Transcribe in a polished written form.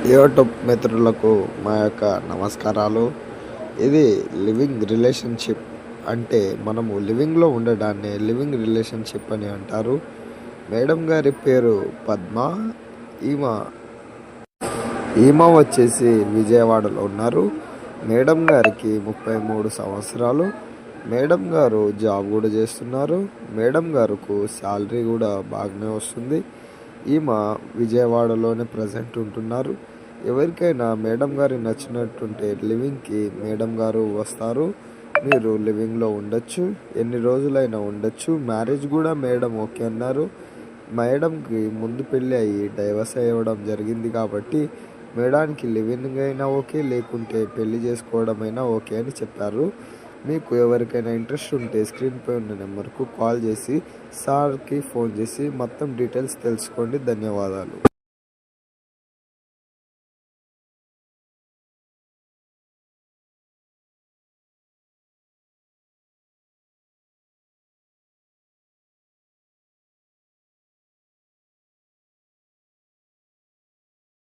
YouTube మిత్రులకు మా యొక్క నమస్కారాలు. ఇది లివింగ్ రిలేషన్షిప్ అంటే మనము లివింగ్లో ఉండడాన్ని లివింగ్ రిలేషన్షిప్ అని అంటారు. మేడం గారి పేరు పద్మ. ఈమె ఈమె వచ్చేసి విజయవాడలో ఉన్నారు. మేడం గారికి 33 సంవత్సరాలు. మేడం గారు జాబ్ కూడా చేస్తున్నారు. మేడం గారికి శాలరీ కూడా బాగానే వస్తుంది. ఈమె విజయవాడలోనే ప్రజెంట్ ఉంటున్నారు. ఎవరికైనా మేడం గారి నచ్చినట్టుంటే లివింగ్కి మేడం గారు వస్తారు. మీరు లివింగ్లో ఉండొచ్చు, ఎన్ని రోజులైనా ఉండొచ్చు. మ్యారేజ్ కూడా మేడం ఓకే అన్నారు. మేడంకి ముందు పెళ్ళి అయ్యి డైవర్స్ అవ్వడం జరిగింది కాబట్టి మేడానికి లివింగ్ అయినా ఓకే, లేకుంటే పెళ్లి చేసుకోవడమైనా ఓకే అని చెప్పారు. మీకు ఎవరికైనా ఇంట్రెస్ట్ ఉంటే స్క్రీన్పై ఉన్న నెంబర్కు కాల్ చేసి సార్కి ఫోన్ చేసి మొత్తం డీటెయిల్స్ తెలుసుకోండి. ధన్యవాదాలు.